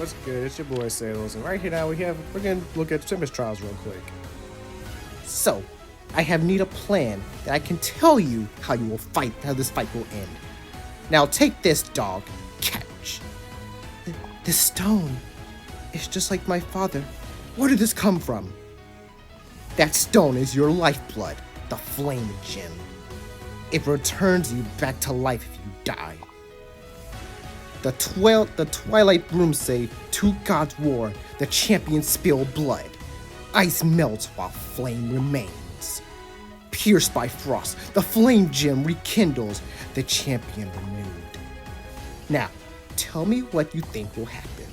What's good? It's your boy Sales, and right here now we're gonna look at Tempest Trials real quick. So, I have need a plan that I can tell you how how this fight will end. Now take this, dog. Catch. This stone is just like my father. Where did this come from? That stone is your lifeblood, the flame gem. It returns you back to life if you die. The Twilight Broom say, two gods war, the champions spill blood. Ice melts while flame remains. Pierced by frost, the flame gem rekindles, the champion renewed. Now, tell me what you think will happen.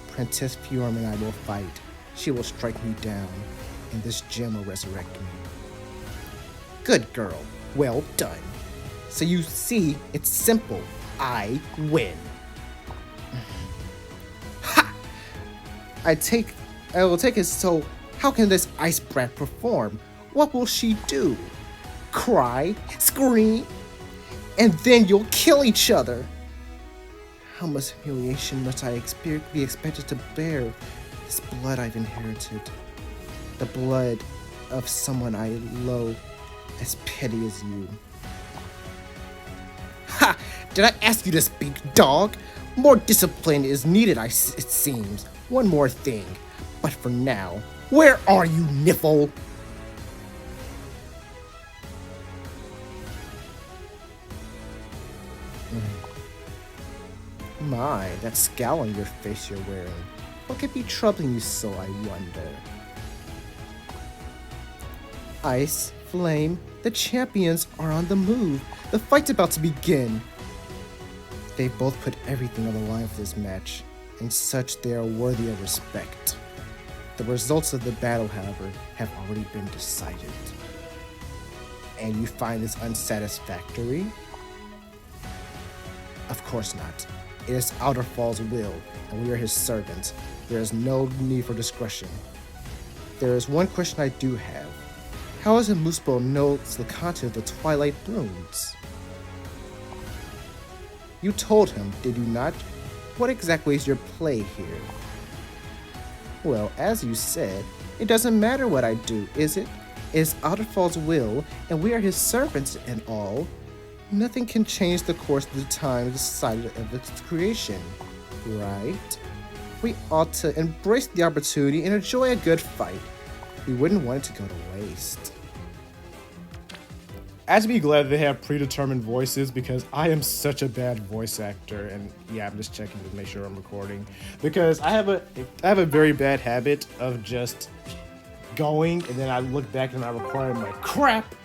Princess Fjorm and I will fight. She will strike me down, and this gem will resurrect me. Good girl, well done. So you see, it's simple. I win. Ha! I will take it. So how can this ice brat perform? What will she do? Cry? Scream? And then you'll kill each other. How much humiliation must I be expected to bear? This blood I've inherited. The blood of someone I loathe as petty as you. Ha! Did I ask you to speak, dog? More discipline is needed, it seems. One more thing. But for now, where are you, Niffle? My, that scowl on your face you're wearing. What could be troubling you so, I wonder? Ice, Flame, the champions are on the move. The fight's about to begin. They both put everything on the line for this match, and such they are worthy of respect. The results of the battle, however, have already been decided. And you find this unsatisfactory? Of course not. It is Outerfall's will, and we are his servants. There is no need for discretion. There is one question I do have. How does a Muspo know the content of the Twilight Runes? You told him, did you not? What exactly is your play here? Well, as you said, it doesn't matter what I do, is it? It is Outerfall's will, and we are his servants and all. Nothing can change the course of the time decided of its creation, right? We ought to embrace the opportunity and enjoy a good fight. We wouldn't want it to go to waste. I have to be glad they have predetermined voices because I am such a bad voice actor, and yeah, I'm just checking to make sure I'm recording because I have a very bad habit of just going and then I look back and I record and I'm like, crap,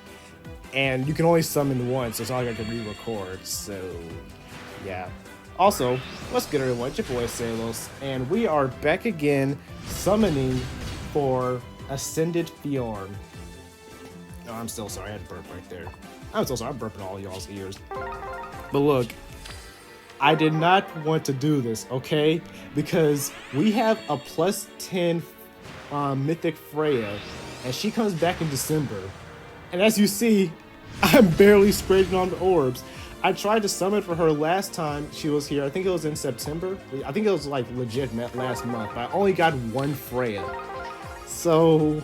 and you can only summon once, so it's not like I can re-record. So yeah. Also, what's good, everyone? It's your boy Salos, and we are back again summoning for Ascended Fjorm. Oh, I'm still sorry, I had to burp right there. I'm so sorry, I'm burping all y'all's ears. But look, I did not want to do this, okay? Because we have a +10 Mythic Freya, and she comes back in December. And as you see, I'm barely scraping on the orbs. I tried to summon for her last time she was here. I think it was in September. I think it was like legit last month, but I only got one Freya. So...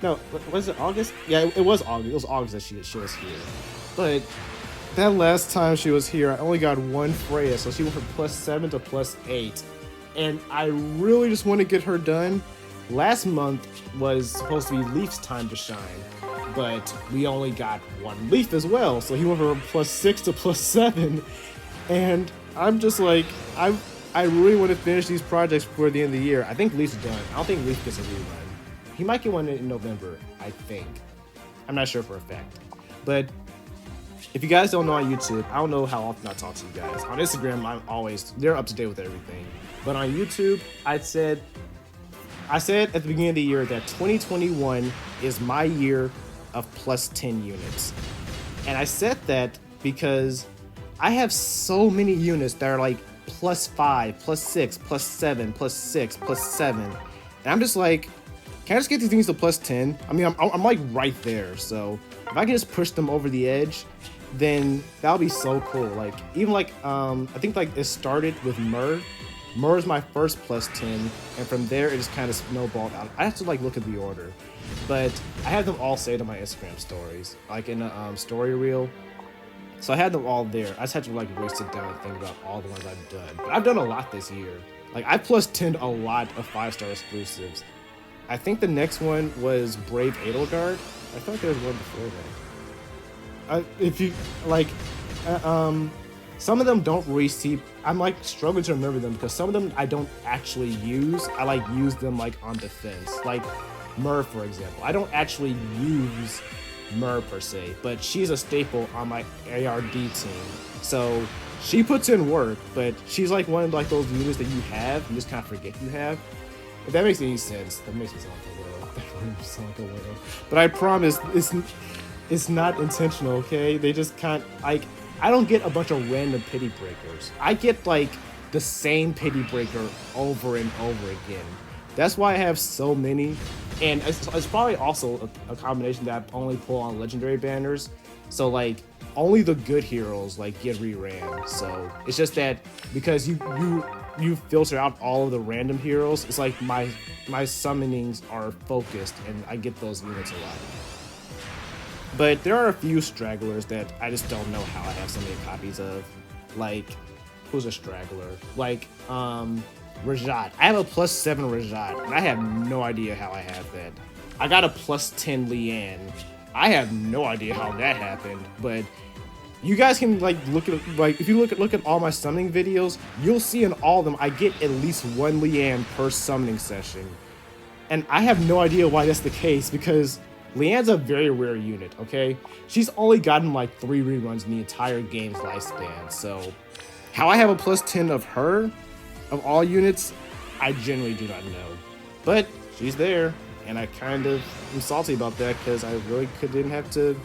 no, was it August? Yeah, it was August. It was August that she was here. But that last time she was here, I only got one Freya, so she went from +7 to +8. And I really just want to get her done. Last month was supposed to be Leaf's time to shine, but we only got one Leaf as well, so he went from +6 to +7. And I'm just like, I really want to finish these projects before the end of the year. I think Leaf's done. I don't think Leaf gets a rerun. He might get one in November, I think. I'm not sure for a fact. But if you guys don't know on YouTube, I don't know how often I talk to you guys. On Instagram, they're up to date with everything. But on YouTube, I said at the beginning of the year that 2021 is my year of +10 units. And I said that because I have so many units that are like +5, +6, +7, +6, +7. And I'm just like, can I just get these things to +10? I mean, I'm like right there, so if I can just push them over the edge, then that'll be so cool. Like, even like, I think like it started with Myrrh, Mur is my first plus 10, and from there it just kind of snowballed out. I have to like look at the order, but I had them all saved on my Instagram stories, like in a story reel. So I had them all there. I just had to like really sit down and think about all the ones I've done. But I've done a lot this year. Like I plus 10'd a lot of 5-star exclusives. I think the next one was Brave Edelgard. I thought there was one before that. If you like, some of them don't really see. I'm like struggling to remember them because some of them I don't actually use. I like use them like on defense, like Mur for example. I don't actually use Mur per se, but she's a staple on my ARD team. So she puts in work, but she's like one of like those units that you have, you just kind of forget you have. If that makes any sense, that makes me sound like a widow. That makes me sound like a widow. But I promise, it's not intentional, okay? They just can't, like, I don't get a bunch of random pity breakers. I get, like, the same pity breaker over and over again. That's why I have so many. And it's probably also a combination that I only pull on legendary banners. So, like, only the good heroes, like, get re-ran. So, it's just that because you filter out all of the random heroes, it's like my summonings are focused and I get those units a lot. But there are a few stragglers that I just don't know how I have so many copies of. Like, who's a straggler? Like, Rajat. I have a plus 7 Rajat, and I have no idea how I have that. I got a plus 10 Leanne. I have no idea how that happened, but you guys can like look at like if you look at all my summoning videos, you'll see in all of them I get at least one Leanne per summoning session. And I have no idea why that's the case because Leanne's a very rare unit, okay? She's only gotten like 3 reruns in the entire game's lifespan. So how I have a plus 10 of her, of all units, I genuinely do not know. But she's there, and I kind of am salty about that because I really didn't have to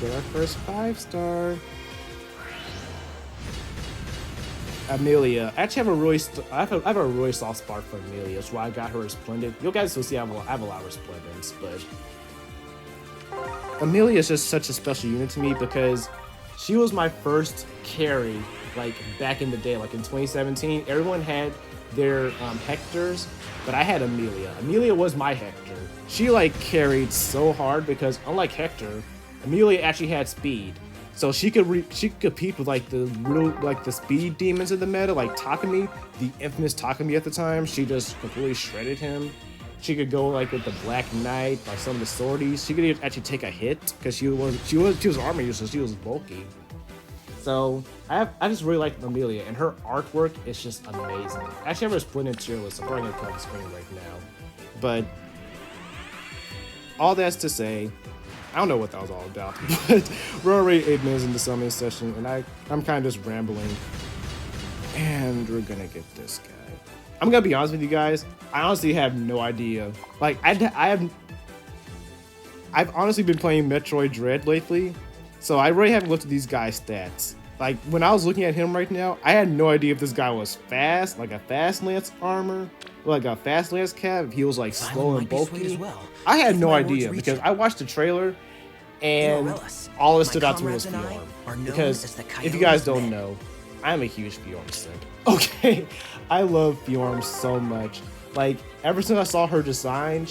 get our first 5-star. Amelia. I actually have I have a really soft spot for Amelia. That's why I got her Resplendent. You guys will see I have a lot of Resplendents, but Amelia is just such a special unit to me because she was my first carry, like back in the day, like in 2017. Everyone had their Hectors, but I had Amelia. Amelia was my Hector. She like carried so hard because unlike Hector, Amelia actually had speed, so she could compete with like the speed demons in the meta, like Takumi, the infamous Takumi at the time. She just completely shredded him. She could go like with the Black Knight, like some of the swordies. She could actually take a hit because she was armor user, so she was bulky. So I just really like Amelia, and her artwork is just amazing. I actually have her split in tier list. I'm probably gonna put on the screen right now, but all that's to say, I don't know what that was all about, but we're already 8 minutes into the summoning session, and I'm kind of just rambling, and we're gonna get this guy. I'm gonna be honest with you guys. I honestly have no idea. Like I've honestly been playing Metroid Dread lately, so I really haven't looked at these guys' stats. Like when I was looking at him right now, I had no idea if this guy was fast, like a fast lance armor, or like a fast lance cap. If he was like slow and bulky. I had no idea because I watched the trailer, and all that stood out to me was Fjorm. Because if you guys don't know, I'm a huge Fjorm simp. Okay, I love Fjorm so much. Like ever since I saw her design,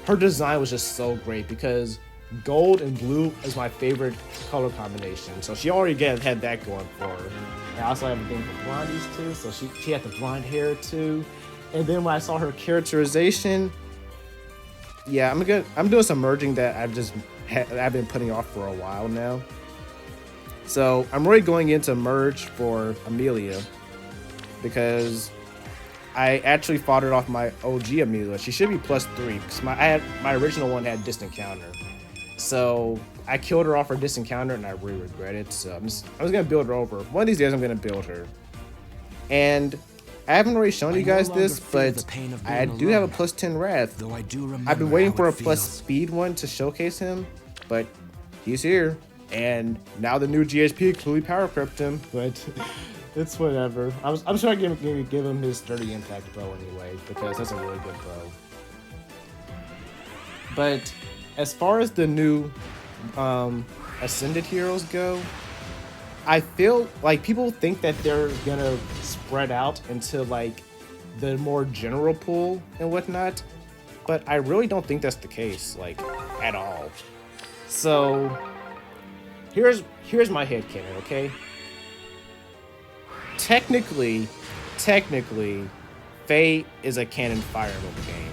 her design was just so great because gold and blue is my favorite color combination. So she already had that going for her. I also have a thing for blondies too, so she had the blonde hair too. And then when I saw her characterization, yeah, I'm doing some merging that I've been putting off for a while now. So I'm really going into merge for Amelia because I actually fought it off my OG Amelia. She should be +3 because my original one had distant counter. So I killed her off her distant counter and I really regret it. So I'm just gonna build her over. One of these days I'm gonna build her. And I haven't really shown you guys this, but I do have a +10 Wrath. I've been waiting for a plus speed one to showcase him, but he's here. And now the new GHP clearly power crept him, but it's whatever. I'm sure I give him his sturdy impact bow anyway, because that's a really good bow. But as far as the new Ascended heroes go, I feel like people think that they're gonna spread out into like the more general pool and whatnot, but I really don't think that's the case, like at all. So here's my headcanon, okay? Technically, technically, Fae is a canon Fire Emblem game.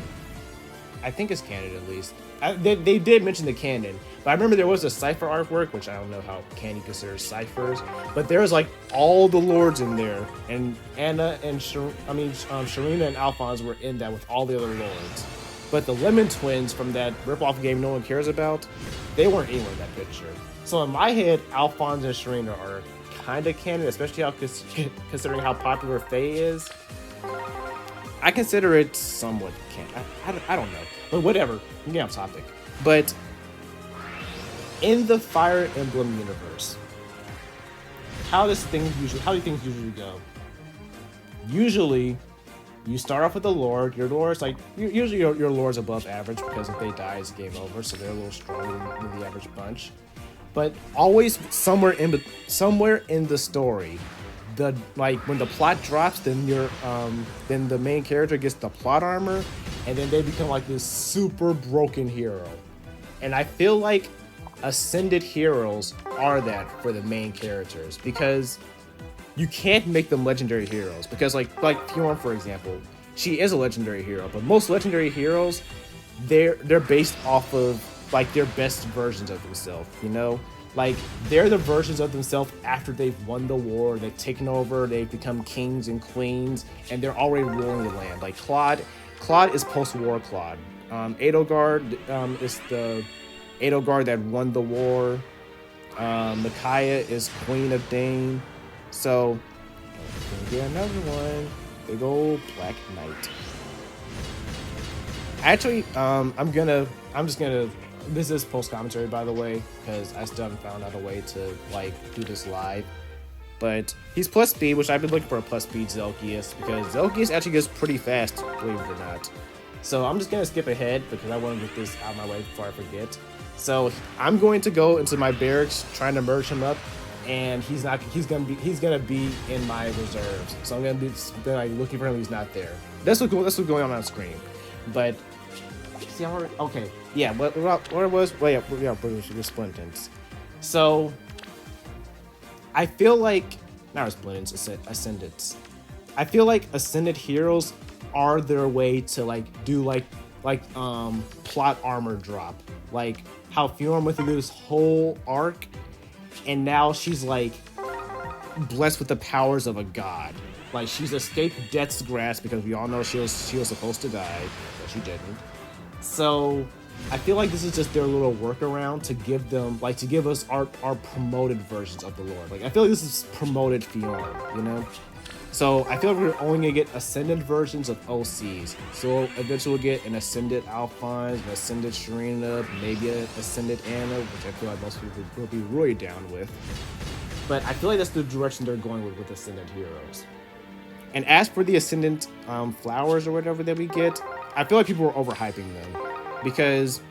I think it's canon at least. They did mention the canon, but I remember there was a cipher artwork, which I don't know how can you consider ciphers, but there's like all the lords in there, and Anna and Sharina and Alphonse were in that with all the other lords. But the Lemon Twins from that ripoff game no one cares about, they weren't anywhere in that picture. So in my head, Alphonse and Sharina are kind of canon, especially considering how popular Fae is. I consider it somewhat canon. I don't know, but whatever. We get off topic. But in the Fire Emblem universe, how do things usually go? Usually, you start off with a lord. Your lord's like usually your lord's above average because if they die, it's game over. So they're a little stronger than the average bunch. But always somewhere in the story, when the plot drops, then then the main character gets the plot armor, and then they become like this super broken hero. And I feel like ascended heroes are that for the main characters, because you can't make them legendary heroes, because like Fjorm, for example, she is a legendary hero, but most legendary heroes, they're based off of like their best versions of themselves, you know? Like, they're the versions of themselves after they've won the war, they've taken over, they've become kings and queens, and they're already ruling the land. Like, Claude is post-war Claude. Edelgard is the Edelgard that won the war. Micaiah is Queen of Dane. So, we're gonna get another one. Big old Black Knight. Actually, this is post commentary, by the way, because I still haven't found out a way to like do this live. But he's plus speed, which I've been looking for a plus speed Zelkius, because Zelkius actually goes pretty fast, believe it or not. So I'm just gonna skip ahead because I want to get this out of my way before I forget. So I'm going to go into my barracks trying to merge him up, and he's gonna be in my reserves. So I'm gonna be like looking for him. He's not there. That's what's going on screen. But see, okay. Yeah, what it was? Well, yeah, Resplendence. So, I feel like not Resplendence, Ascendants. I feel like Ascended heroes are their way to like do plot armor drop, like how Fjorm went through this whole arc, and now she's like blessed with the powers of a god. Like she's escaped death's grasp because we all know she was supposed to die, but she didn't. So I feel like this is just their little workaround to give us our promoted versions of the Lord. Like I feel like this is promoted Fjorm, you know? So I feel like we're only gonna get ascended versions of OCs. So eventually we'll get an ascended Alphonse, an ascended Sharina, maybe an ascended Anna, which I feel like most people will be really down with. But I feel like that's the direction they're going with ascended heroes. And as for the ascendant flowers or whatever that we get, I feel like people are overhyping them. Because,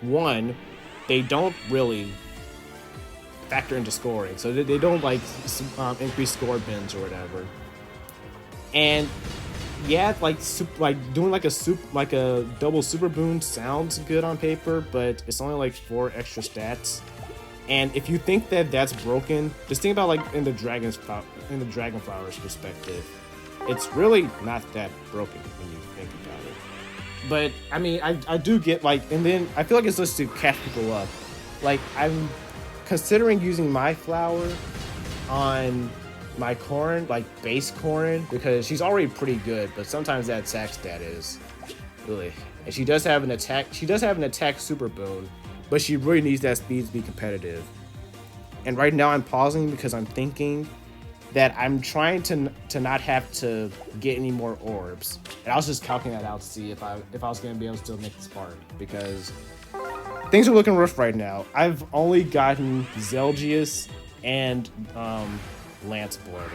one, they don't really factor into scoring. So they don't like increase score bins or whatever. And yeah, like doing like a double super boon sounds good on paper, but it's only like 4 extra stats. And if you think that that's broken, just think about like in the Dragonflower's perspective. It's really not that broken when you think about it. But I mean, I do get like, and then I feel like it's just to catch people up. Like I'm considering using my flower on my Corrin, like base Corrin, because she's already pretty good, but sometimes that attack stat is really. And she does have an attack. She does have an attack super boon, but she really needs that speed to be competitive. And right now I'm pausing because I'm thinking that I'm trying to not have to get any more orbs. And I was just calculating that out to see if I was gonna be able to still make the spark, because things are looking rough right now. I've only gotten Zelgius and Lance Boy or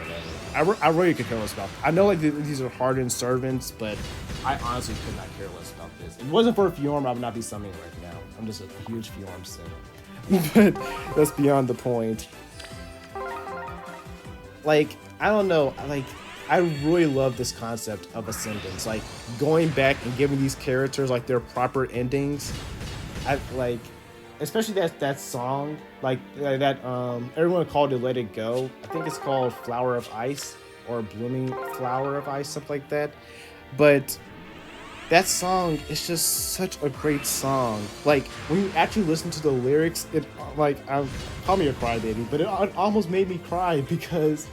whatever. I really could care less about. I know like these are hardened servants, but I honestly could not care less about this. If it wasn't for Fjorm, I would not be summoning right now. I'm just a huge Fjorm sim. But that's beyond the point. like I don't know, like I really love this concept of ascendance, like going back and giving these characters like their proper endings. I like, especially that song, like that everyone called it "Let It Go." I think it's called "Flower of Ice" or "Blooming Flower of Ice," something like that. But that song is just such a great song. Like when you actually listen to the lyrics, it like I'm call me a crybaby, but it almost made me cry because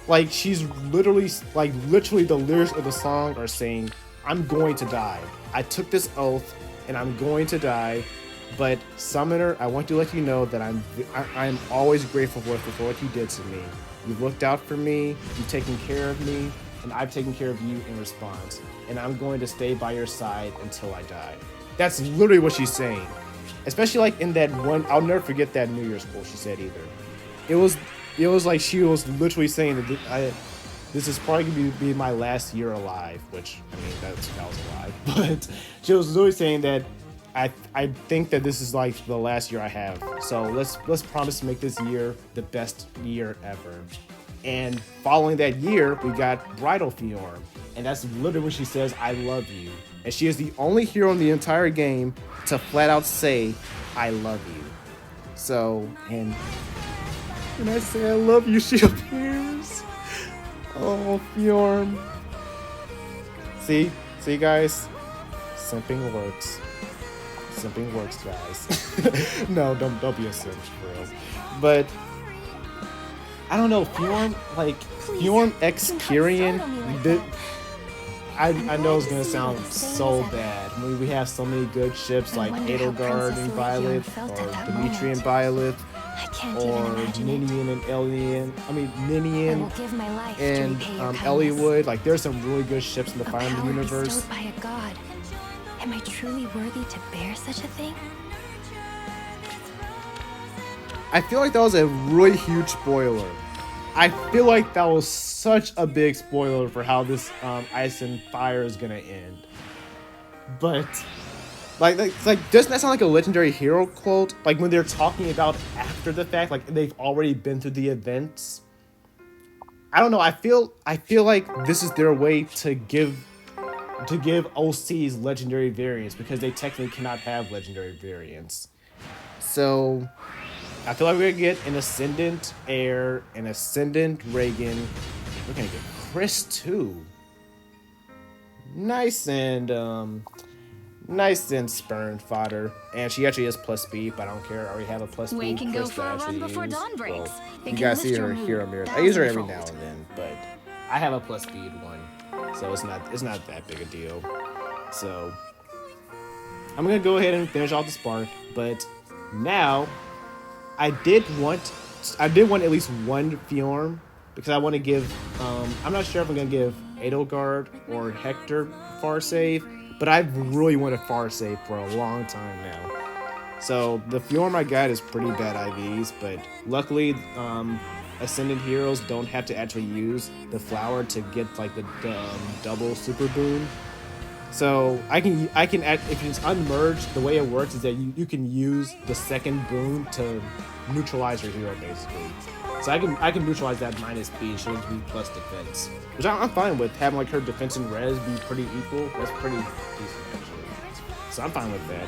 like she's literally the lyrics of the song are saying, "I'm going to die. I took this oath, and I'm going to die." But Summoner, I want to let you know that I'm always grateful for what you did to me. You've looked out for me. You've taken care of me, and I've taken care of you in response. And I'm going to stay by your side until I die. That's literally what she's saying. Especially like in that one, I'll never forget that New Year's quote she said either. It was it was like she was literally saying that this is probably gonna be my last year alive, which I mean that was a lie, but she was literally saying that I think that this is like the last year I have. So let's promise to make this year the best year ever. And following that year, we got Bridal Fjorm, and that's literally when she says "I love you," and she is the only hero in the entire game to flat out say "I love you." So and when I say I love you, she appears. Oh, Fjorm. See, guys, simping works. Simping works, guys. No, don't be a simp for real. But I don't know, Fjorm, like Fjorm X Kyrian. I know it's gonna sound so bad. I mean, we have so many good ships like Edelgard and Violet, or Dimitri and Violet, or Ninian and Elian. I mean Ninian and Eliwood. Like there's some really good ships in the Fire Emblem universe. By a god. Am I truly worthy to bear such a thing? I feel like that was a really huge spoiler. I feel like that was such a big spoiler for how this Ice and Fire is gonna end. But doesn't that sound like a legendary hero quote? Like when they're talking about after the fact, like they've already been through the events. I don't know. I feel like this is their way to give OCs legendary variants because they technically cannot have legendary variants. So I feel like we're gonna get an Ascendant Air, an Ascendant Reagan. We're gonna get Chris too. Nice and spurned fodder. And she actually has plus speed, but I don't care. I already have a plus speed. We can go Chris for that I a run actually before use. dawn breaks. Well, It you can guys see lift her your hero mood mirrors. I use her every now thousandfold. and then, but I have a plus speed one, so it's not that big a deal. So I'm gonna go ahead and finish off the spark, but now I did want at least one Fjorm because I want to give. I'm not sure if I'm gonna give Edelgard or Hector far save, but I've really wanted far save for a long time now. So the Fjorm I got is pretty bad IVs, but luckily Ascendant heroes don't have to actually use the flower to get like the double super boon. So I can act, if it's unmerged, the way it works is that you can use the second boon to neutralize your hero basically. So I can neutralize that minus B, she'll be plus defense, which I'm fine with. Having like her defense and res be pretty equal. That's pretty decent actually. So I'm fine with that.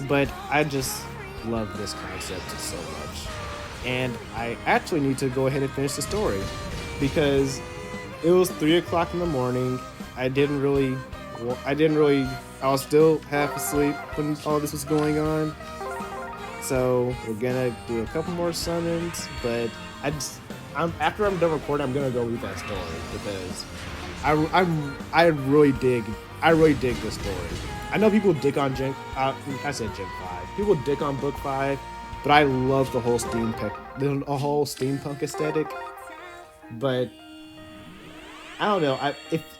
But I just love this concept so much, and I actually need to go ahead and finish the story because it was 3 o'clock in the morning. I didn't really. I was still half asleep when all this was going on. So we're gonna do a couple more summons, but after I'm done recording, I'm gonna go read that story because I really dig this story. I know people dick on I said Gen 5. People dick on Book 5, but I love the whole steampunk aesthetic. But I don't know.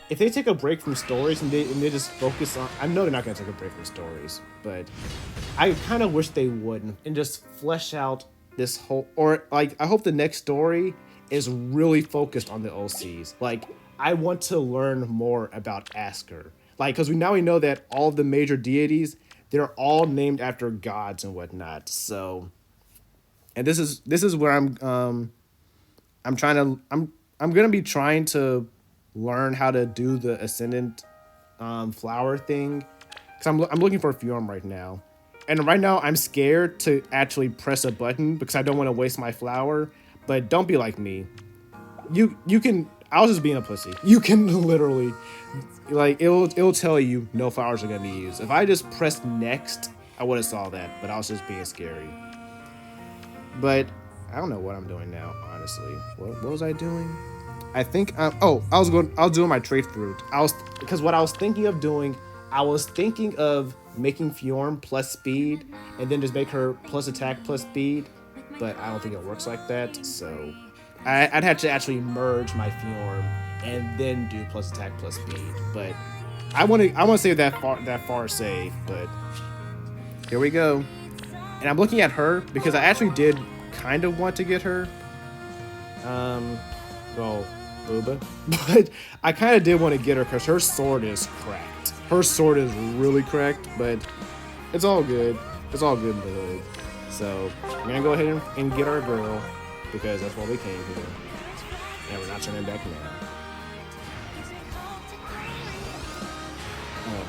If they take a break from stories and they just focus on, I know they're not gonna take a break from stories, but I kind of wish they wouldn't and just flesh out this whole, or like I hope the next story is really focused on the OCs. Like I want to learn more about Asker, like because we know that all of the major deities, they're all named after gods and whatnot. So, and this is where I'm gonna be trying to learn how to do the ascendant flower thing, because I'm looking for a Fjorm right now, and right now I'm scared to actually press a button because I don't want to waste my flower. But don't be like me. You can. I was just being a pussy. You can literally, like, it'll tell you no flowers are gonna be used. If I just pressed next, I would have saw that, but I was just being scary. But I don't know what I'm doing now, honestly. What was I doing? I think I was doing my trade fruit. Because what I was thinking of doing, I was thinking of making Fjorm plus speed and then just make her plus attack plus speed, but I don't think it works like that. So I'd have to actually merge my Fjorm and then do plus attack plus speed. But I want to save that far save. But here we go. And I'm looking at her because I actually did kind of want to get her. Well, Booba. But I kind of did want to get her because her sword is cracked. Her sword is really cracked, but it's all good. It's all good in the hood. So we're gonna go ahead and get our girl because that's what we came here. And we're not turning back now. Oh.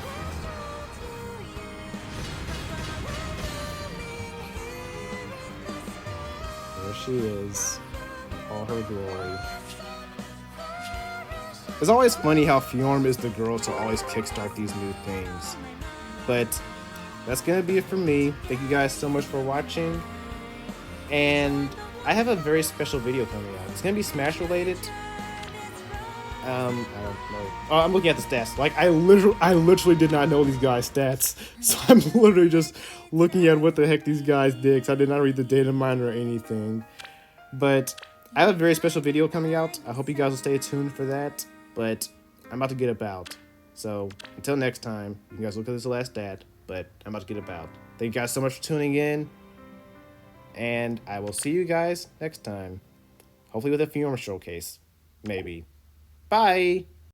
There she is. All her glory. It's always funny how Fjorm is the girl to always kickstart these new things. But that's gonna be it for me. Thank you guys so much for watching. And I have a very special video coming out. It's gonna be Smash related. I don't know. Oh, I'm looking at the stats. Like I literally did not know these guys' stats. So I'm literally just looking at what the heck these guys did, because I did not read the data miner or anything. But I have a very special video coming out. I hope you guys will stay tuned for that. But I'm about to get about. So until next time, you guys look at this the last stat. But I'm about to get about. Thank you guys so much for tuning in. And I will see you guys next time. Hopefully with a Fjorm showcase. Maybe. Bye!